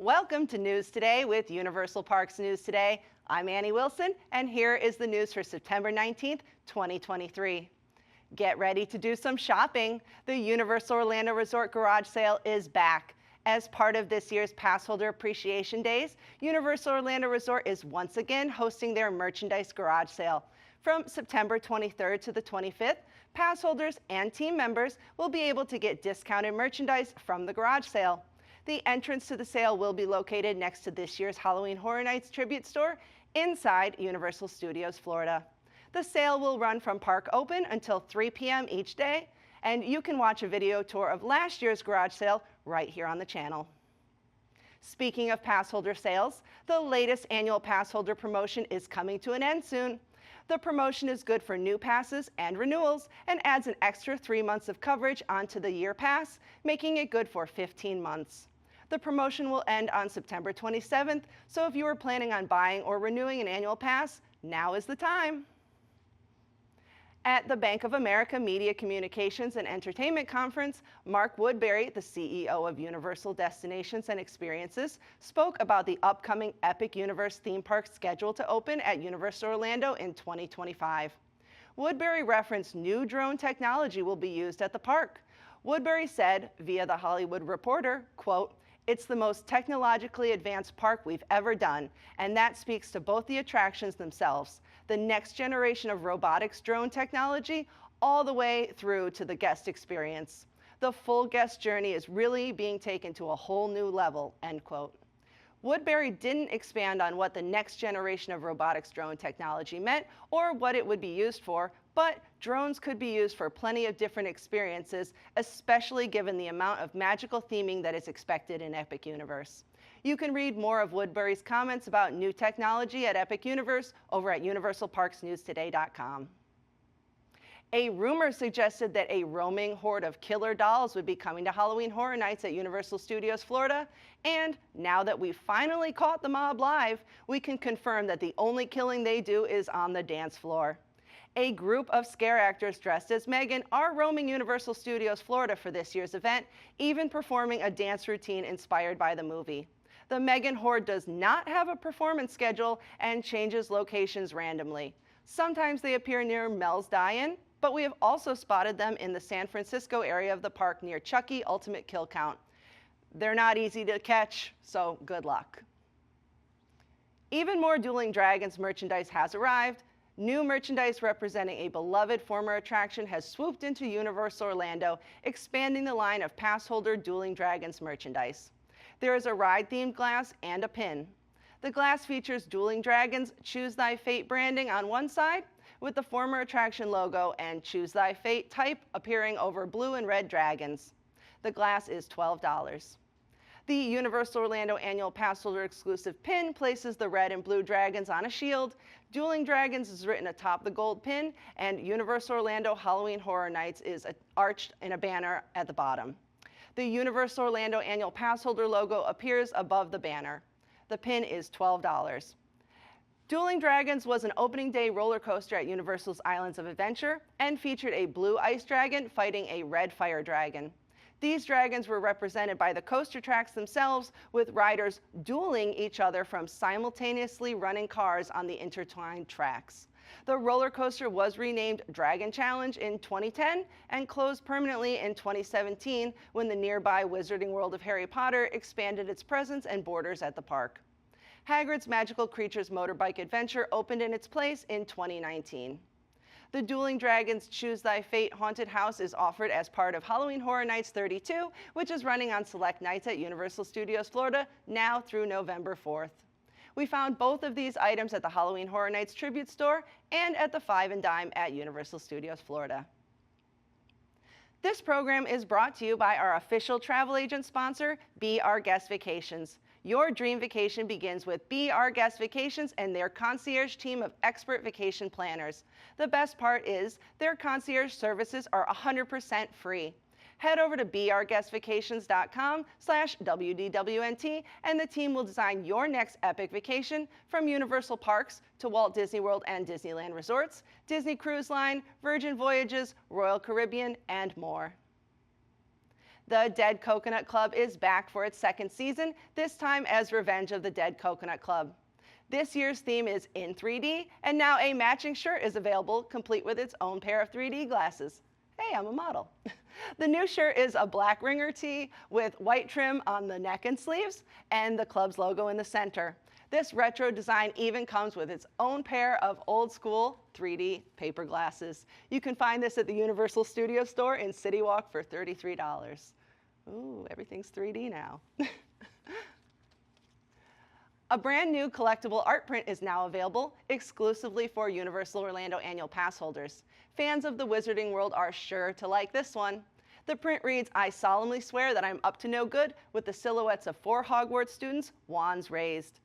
Welcome to News Today with Universal Parks News Today. I'm Annie Wilson, and here is the news for September 19th, 2023. Get ready to do some shopping. The Universal Orlando Resort Garage Sale is back. As part of this year's Passholder Appreciation Days, Universal Orlando Resort is once again hosting their merchandise garage sale. From September 23rd to the 25th, pass holders and team members will be able to get discounted merchandise from the garage sale. The entrance to the sale will be located next to this year's Halloween Horror Nights tribute store inside Universal Studios Florida. The sale will run from park open until 3 p.m. each day, and you can watch a video tour of last year's garage sale right here on the channel. Speaking of pass holder sales, the latest annual pass holder promotion is coming to an end soon. The promotion is good for new passes and renewals and adds an extra 3 months of coverage onto the year pass, making it good for 15 months. The promotion will end on September 27th, so if you are planning on buying or renewing an annual pass, now is the time. At the Bank of America Media Communications and Entertainment Conference, Mark Woodbury, the CEO of Universal Destinations and Experiences, spoke about the upcoming Epic Universe theme park scheduled to open at Universal Orlando in 2025. Woodbury referenced new drone technology will be used at the park. Woodbury said, via The Hollywood Reporter, quote, "It's the most technologically advanced park we've ever done, and that speaks to both the attractions themselves, the next generation of robotics drone technology, all the way through to the guest experience. The full guest journey is really being taken to a whole new level," end quote. Woodbury didn't expand on what the next generation of robotics drone technology meant or what it would be used for, but drones could be used for plenty of different experiences, especially given the amount of magical theming that is expected in Epic Universe. You can read more of Woodbury's comments about new technology at Epic Universe over at universalparksnewstoday.com. A rumor suggested that a roaming horde of killer dolls would be coming to Halloween Horror Nights at Universal Studios Florida, and now that we've finally caught the mob live, we can confirm that the only killing they do is on the dance floor. A group of scare actors dressed as M3GAN are roaming Universal Studios Florida for this year's event, even performing a dance routine inspired by the movie. The M3GAN horde does not have a performance schedule and changes locations randomly. Sometimes they appear near Mel's Die-In, but we have also spotted them in the San Francisco area of the park near Chucky Ultimate Kill Count. They're not easy to catch, so good luck. Even more Dueling Dragons merchandise has arrived. New merchandise representing a beloved former attraction has swooped into Universal Orlando, expanding the line of pass holder Dueling Dragons merchandise. There is a ride-themed glass and a pin. The glass features Dueling Dragons Choose Thy Fate branding on one side, with the former attraction logo and Choose Thy Fate type appearing over blue and red dragons. The glass is $12. The Universal Orlando Annual Pass Holder exclusive pin places the red and blue dragons on a shield. Dueling Dragons is written atop the gold pin, and Universal Orlando Halloween Horror Nights is arched in a banner at the bottom. The Universal Orlando Annual Pass Holder logo appears above the banner. The pin is $12. Dueling Dragons was an opening day roller coaster at Universal's Islands of Adventure and featured a blue ice dragon fighting a red fire dragon. These dragons were represented by the coaster tracks themselves, with riders dueling each other from simultaneously running cars on the intertwined tracks. The roller coaster was renamed Dragon Challenge in 2010 and closed permanently in 2017 when the nearby Wizarding World of Harry Potter expanded its presence and borders at the park. Hagrid's Magical Creatures Motorbike Adventure opened in its place in 2019. The Dueling Dragons Choose Thy Fate Haunted House is offered as part of Halloween Horror Nights 32, which is running on select nights at Universal Studios Florida now through November 4th. We found both of these items at the Halloween Horror Nights tribute store and at the Five and Dime at Universal Studios Florida. This program is brought to you by our official travel agent sponsor, Be Our Guest Vacations. Your dream vacation begins with Be Our Guest Vacations and their concierge team of expert vacation planners. The best part is their concierge services are 100% free. Head over to beourguestvacations.com/WDWNT and the team will design your next epic vacation from Universal Parks to Walt Disney World and Disneyland Resorts, Disney Cruise Line, Virgin Voyages, Royal Caribbean, and more. The Dead Coconut Club is back for its second season, this time as Revenge of the Dead Coconut Club. This year's theme is in 3D, and now a matching shirt is available, complete with its own pair of 3D glasses. Hey, I'm a model. The new shirt is a black ringer tee with white trim on the neck and sleeves, and the club's logo in the center. This retro design even comes with its own pair of old school 3D paper glasses. You can find this at the Universal Studios store in City Walk for $33. Ooh, everything's 3D now. A brand new collectible art print is now available exclusively for Universal Orlando annual pass holders. Fans of the Wizarding World are sure to like this one. The print reads, "I solemnly swear that I'm up to no good," with the silhouettes of 4 Hogwarts students, wands raised.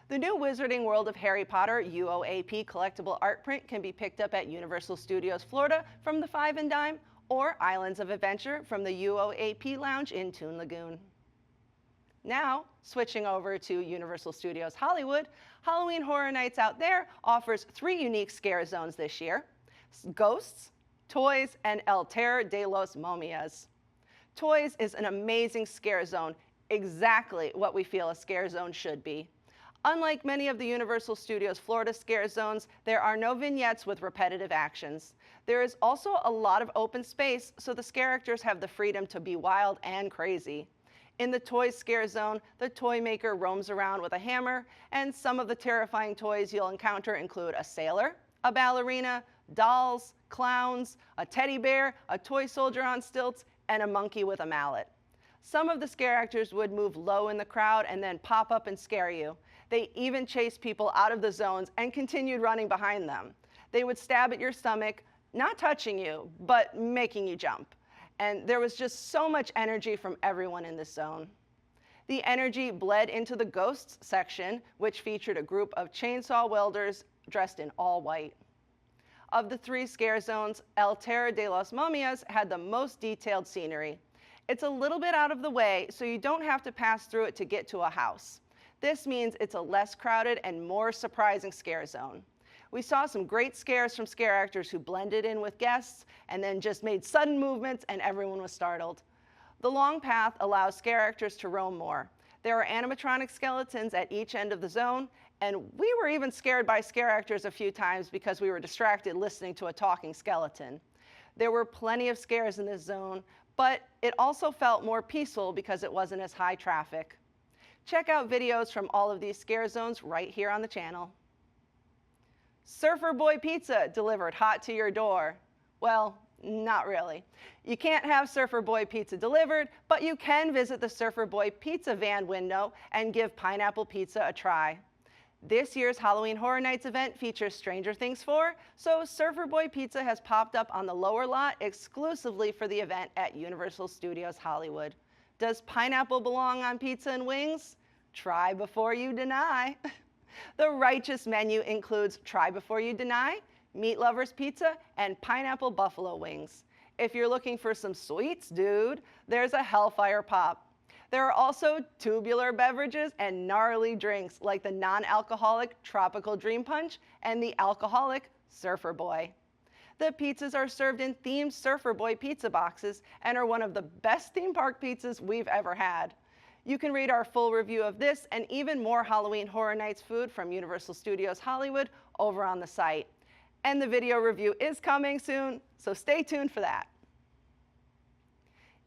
The new Wizarding World of Harry Potter UOAP collectible art print can be picked up at Universal Studios Florida from the 5 and Dime or Islands of Adventure from the UOAP Lounge in Toon Lagoon. Now, switching over to Universal Studios Hollywood, Halloween Horror Nights Out There offers 3 unique scare zones this year: Ghosts, Toys, and El Terror de los Momias. Toys is an amazing scare zone, exactly what we feel a scare zone should be. Unlike many of the Universal Studios Florida scare zones, there are no vignettes with repetitive actions. There is also a lot of open space, so the scare actors have the freedom to be wild and crazy. In the Toys scare zone, the toy maker roams around with a hammer, and some of the terrifying toys you'll encounter include a sailor, a ballerina, dolls, clowns, a teddy bear, a toy soldier on stilts, and a monkey with a mallet. Some of the scare actors would move low in the crowd and then pop up and scare you. They even chased people out of the zones and continued running behind them. They would stab at your stomach, not touching you, but making you jump. And there was just so much energy from everyone in this zone. The energy bled into the Ghosts section, which featured a group of chainsaw welders dressed in all white. Of the 3 scare zones, El Terror de los Momias had the most detailed scenery. It's a little bit out of the way, so you don't have to pass through it to get to a house. This means it's a less crowded and more surprising scare zone. We saw some great scares from scare actors who blended in with guests and then just made sudden movements and everyone was startled. The long path allows scare actors to roam more. There are animatronic skeletons at each end of the zone, and we were even scared by scare actors a few times because we were distracted listening to a talking skeleton. There were plenty of scares in this zone, but it also felt more peaceful because it wasn't as high traffic. Check out videos from all of these scare zones right here on the channel. Surfer Boy Pizza delivered hot to your door. Well, not really. You can't have Surfer Boy Pizza delivered, but you can visit the Surfer Boy Pizza van window and give pineapple pizza a try. This year's Halloween Horror Nights event features Stranger Things 4, so Surfer Boy Pizza has popped up on the lower lot exclusively for the event at Universal Studios Hollywood. Does pineapple belong on pizza and wings? Try before you deny. The Righteous menu includes Try Before You Deny, Meat Lovers Pizza, and Pineapple Buffalo Wings. If you're looking for some sweets, dude, there's a Hellfire Pop. There are also tubular beverages and gnarly drinks like the non-alcoholic Tropical Dream Punch and the alcoholic Surfer Boy. The pizzas are served in themed Surfer Boy pizza boxes and are one of the best theme park pizzas we've ever had. You can read our full review of this and even more Halloween Horror Nights food from Universal Studios Hollywood over on the site. And the video review is coming soon, so stay tuned for that.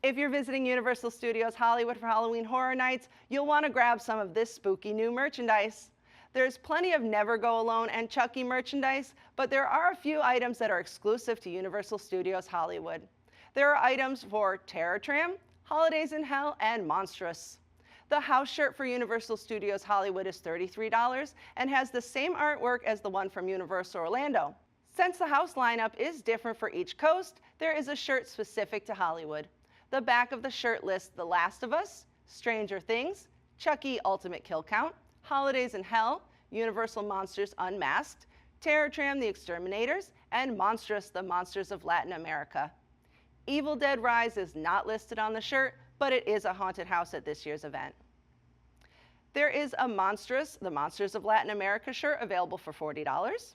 If you're visiting Universal Studios Hollywood for Halloween Horror Nights, you'll want to grab some of this spooky new merchandise. There's plenty of Never Go Alone and Chucky merchandise, but there are a few items that are exclusive to Universal Studios Hollywood. There are items for Terror Tram, Holidays in Hell, and Monstrous. The house shirt for Universal Studios Hollywood is $33 and has the same artwork as the one from Universal Orlando. Since the house lineup is different for each coast, there is a shirt specific to Hollywood. The back of the shirt lists The Last of Us, Stranger Things, Chucky Ultimate Kill Count, Holidays in Hell, Universal Monsters Unmasked, Terror Tram The Exterminators, and Monstrous The Monsters of Latin America. Evil Dead Rise is not listed on the shirt, but it is a haunted house at this year's event. There is a Monstrous The Monsters of Latin America shirt available for $40.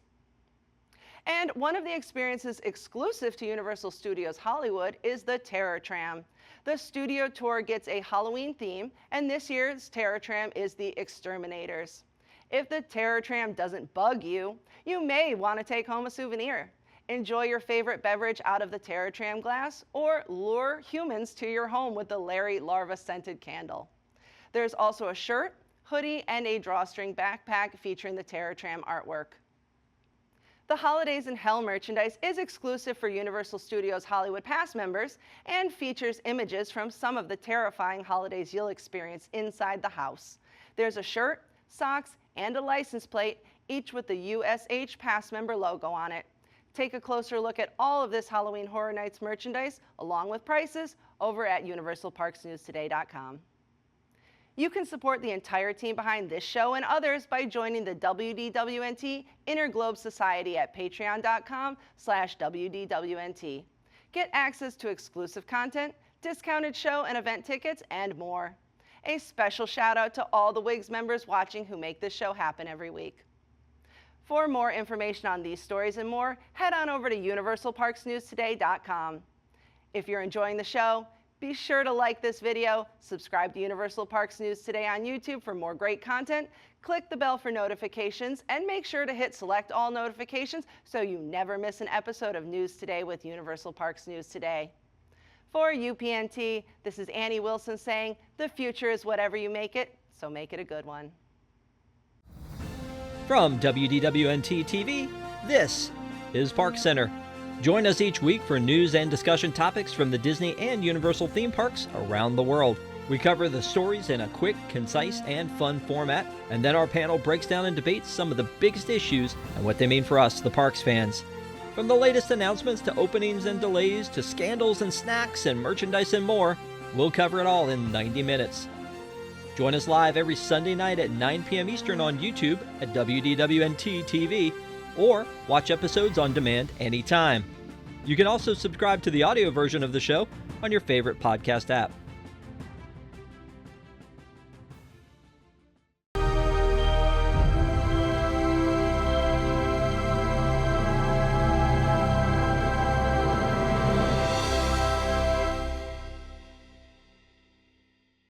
And one of the experiences exclusive to Universal Studios Hollywood is the Terror Tram. The studio tour gets a Halloween theme, and this year's Terror Tram is the Exterminators. If the Terror Tram doesn't bug you, you may want to take home a souvenir. Enjoy your favorite beverage out of the Terror Tram glass, or lure humans to your home with the Larry Larva scented candle. There's also a shirt, hoodie, and a drawstring backpack featuring the Terror Tram artwork. The Holidays in Hell merchandise is exclusive for Universal Studios Hollywood Pass members and features images from some of the terrifying holidays you'll experience inside the house. There's a shirt, socks, and a license plate, each with the USH Pass member logo on it. Take a closer look at all of this Halloween Horror Nights merchandise, along with prices, over at universalparksnewstoday.com. You can support the entire team behind this show and others by joining the WDWNT Interglobe Society at patreon.com/WDWNT. Get access to exclusive content, discounted show and event tickets, and more. A special shout out to all the WIGS members watching who make this show happen every week. For more information on these stories and more, head on over to universalparksnewstoday.com. If you're enjoying the show, be sure to like this video, subscribe to Universal Parks News Today on YouTube for more great content, click the bell for notifications, and make sure to hit select all notifications so you never miss an episode of News Today with Universal Parks News Today. For UPNT, this is Annie Wilson saying, the future is whatever you make it, so make it a good one. From WDWNT TV, this is Park Center. Join us each week for news and discussion topics from the Disney and Universal theme parks around the world. We cover the stories in a quick, concise, and fun format, and then our panel breaks down and debates some of the biggest issues and what they mean for us, the parks fans. From the latest announcements to openings and delays to scandals and snacks and merchandise and more, we'll cover it all in 90 minutes. Join us live every Sunday night at 9 p.m. Eastern on YouTube at WDWNT TV, or watch episodes on demand anytime. You can also subscribe to the audio version of the show on your favorite podcast app.